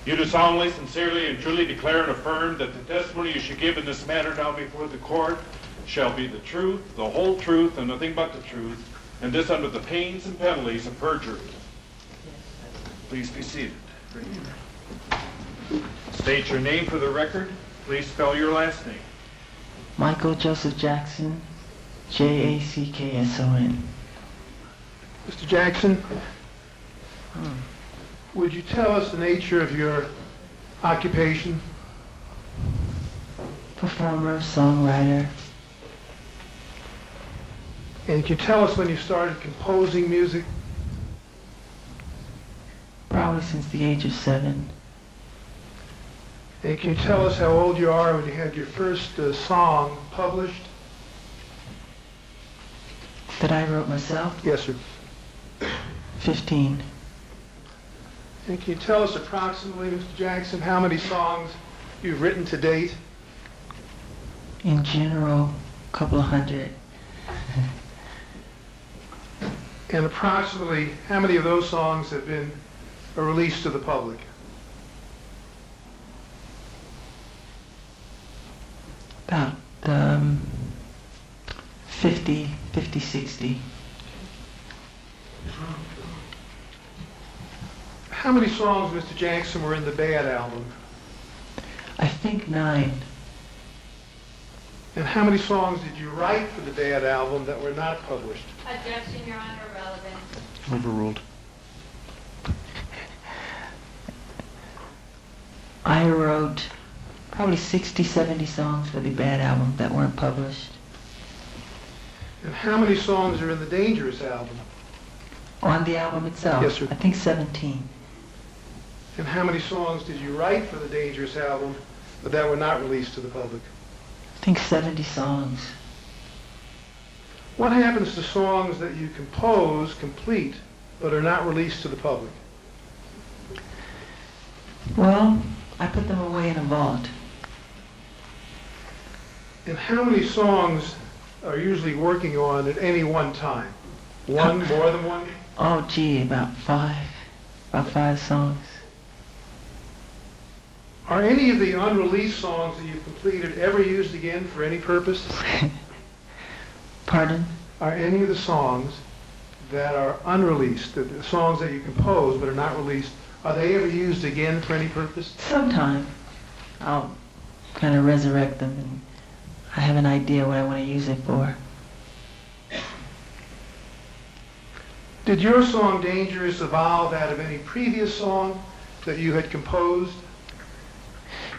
You do solemnly, sincerely, and truly declare and affirm that the testimony you should give in this matter now before the court shall be the truth, the whole truth, and nothing but the truth, and this under the pains and penalties of perjury. Please be seated. State your name for the record. Please spell your last name. Michael Joseph Jackson, Jackson. Mr. Jackson, would you tell us the nature of your occupation? Performer, songwriter. And can you tell us when you started composing music? Probably since the age of 7. And can you tell us how old you are when you had your first song published? That I wrote myself? Yes, sir. 15. And can you tell us approximately, Mr. Jackson, how many songs you've written to date? In general, a couple of hundred. And approximately how many of those songs have been released to the public? About 50, 60. How many songs, Mr. Jackson, were in the Bad album? I think 9. And how many songs did you write for the Bad album that were not published? Objection, Your Honor, irrelevant. Overruled. I wrote probably 60, 70 songs for the Bad album that weren't published. And how many songs are in the Dangerous album? On the album itself? Yes, sir. I think 17. And how many songs did you write for the Dangerous album but that were not released to the public? I think 70 songs. What happens to songs that you compose complete but are not released to the public? Well, I put them away in a vault. And how many songs are usually working on at any one time? One, more than one? Oh, gee, about 5. About 5 songs. Are any of the unreleased songs that you've completed ever used again for any purpose? Pardon? Are any of the songs that are unreleased, the songs that you compose but are not released, are they ever used again for any purpose? Sometime. I'll kind of resurrect them and I have an idea what I want to use it for. Did your song Dangerous evolve out of any previous song that you had composed?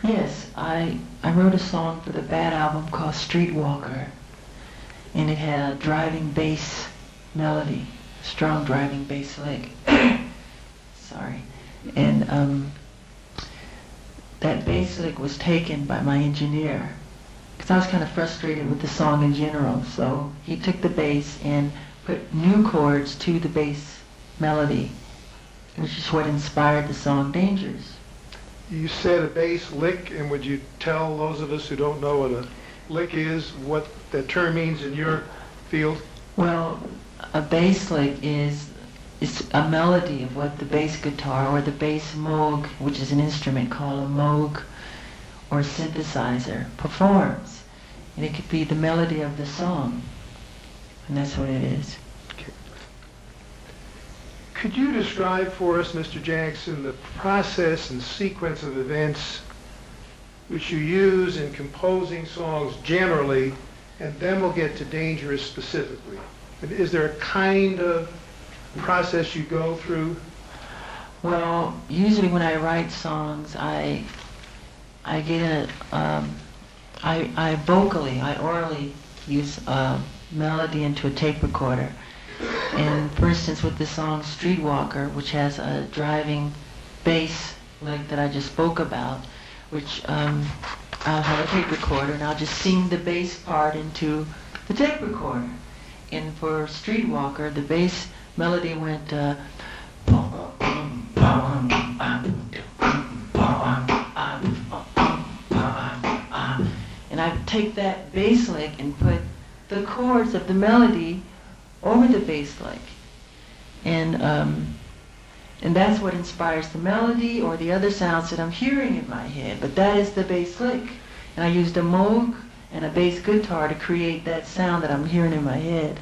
Yes, I wrote a song for the Bad album called Streetwalker, and it had a driving bass melody, strong driving bass lick. Sorry. And that bass lick was taken by my engineer, because I was kind of frustrated with the song in general, so he took the bass and put new chords to the bass melody, which is what inspired the song Dangerous. You said a bass lick, and would you tell those of us who don't know what a lick is, what that term means in your field? Well, a bass lick is a melody of what the bass guitar or the bass moog, which is an instrument called a moog or synthesizer, performs. And it could be the melody of the song. And that's what it is. Okay. Could you describe for us, Mr. Jackson, the process and sequence of events which you use in composing songs generally, and then we'll get to Dangerous specifically? Is there a kind of process you go through? Well, usually when I write songs, I get I orally use a melody into a tape recorder. And for instance, with the song Streetwalker, which has a driving bass lick that I just spoke about, which I'll have a tape recorder and I'll just sing the bass part into the tape recorder. And for Streetwalker, the bass melody went and I take that bass lick and put the chords of the melody over the bass lick. And And that's what inspires the melody or the other sounds that I'm hearing in my head. But that is the bass lick. And I used a Moog and a bass guitar to create that sound that I'm hearing in my head.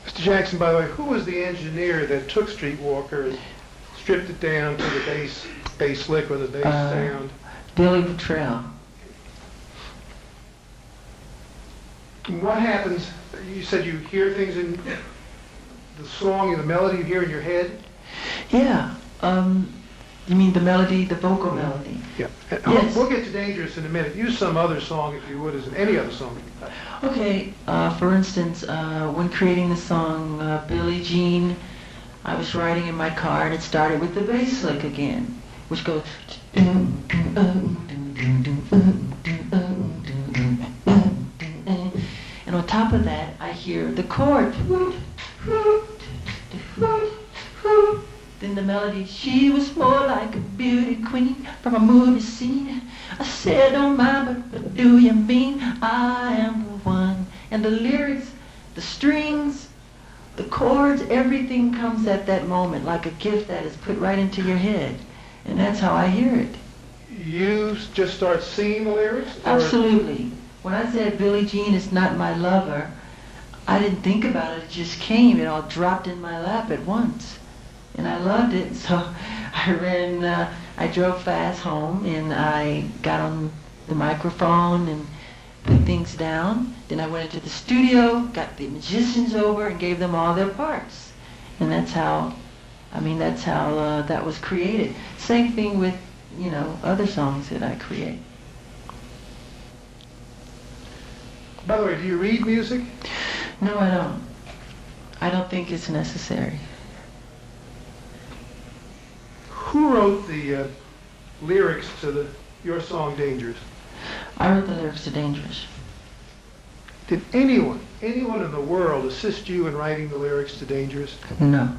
Mr. Jackson, by the way, who was the engineer that took Streetwalker and stripped it down to the bass lick or the bass sound? Billy Bottrell. And what happens, you said you hear things in the song, the melody you hear in your head? Yeah. You mean the melody, the vocal melody? Yeah. Yes. We'll get to Dangerous in a minute. Use some other song, if you would, as any other song. Okay, for instance, when creating the song Billie Jean, I was riding in my car and it started with the bass lick again, which goes... And on top of that, I hear the chord. Then the melody, she was more like a beauty queen from a movie scene. I said, don't mind, but what do you mean? I am the one. And the lyrics, the strings, the chords, everything comes at that moment like a gift that is put right into your head. And that's how I hear it. You just start singing the lyrics? Or? Absolutely. When I said Billie Jean is not my lover, I didn't think about it. It just came. It all dropped in my lap at once. And I loved it, so I drove fast home, and I got on the microphone and put things down. Then I went into the studio, got the musicians over, and gave them all their parts. And that's how that was created. Same thing with, other songs that I create. By the way, do you read music? No, I don't. I don't think it's necessary. Who wrote the lyrics to your song Dangerous? I wrote the lyrics to Dangerous. Did anyone in the world assist you in writing the lyrics to Dangerous? No.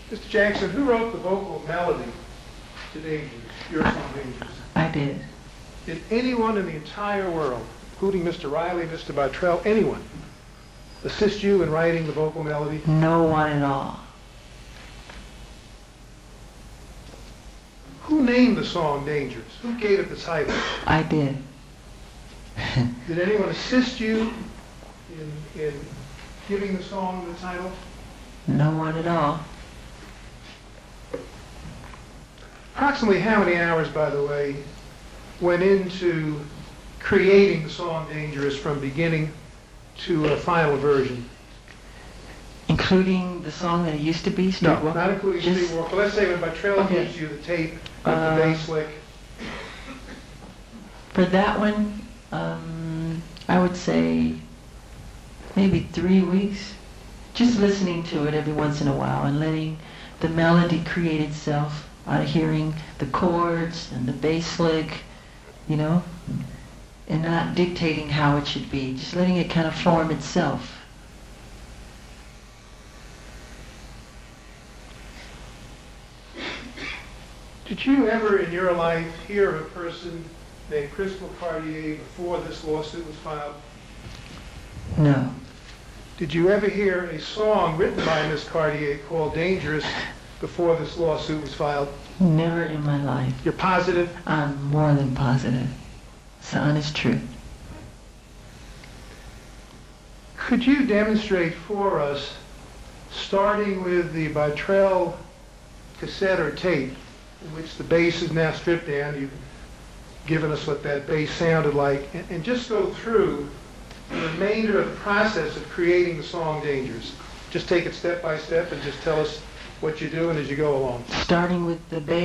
Mr. Jackson, who wrote the vocal melody to Dangerous, your song Dangerous? I did. Did anyone in the entire world, including Mr. Riley, Mr. Bottrell, anyone, assist you in writing the vocal melody? No one at all. Who named the song Dangerous? Who gave it the title? I did. Did anyone assist you in giving the song the title? No one at all. Approximately how many hours, by the way, went into creating the song Dangerous from beginning to a final version? Including the song that it used to be, Streetwalker? No, not including Just- Streetwalker. Let's say when Bottrell gives you the tape with the bass lick. For that one, I would say maybe 3 weeks. Just listening to it every once in a while and letting the melody create itself out of hearing the chords and the bass lick, and not dictating how it should be. Just letting it kind of form itself. Did you ever in your life hear of a person named Crystal Cartier before this lawsuit was filed? No. Did you ever hear a song written by Miss Cartier called Dangerous before this lawsuit was filed? Never in my life. You're positive? I'm more than positive. It's the honest truth. Could you demonstrate for us, starting with the Bottrell cassette or tape, in which the bass is now stripped down, you've given us what that bass sounded like, and just go through the remainder of the process of creating the song Dangerous. Just take it step by step and just tell us what you're doing as you go along. Starting with the bass.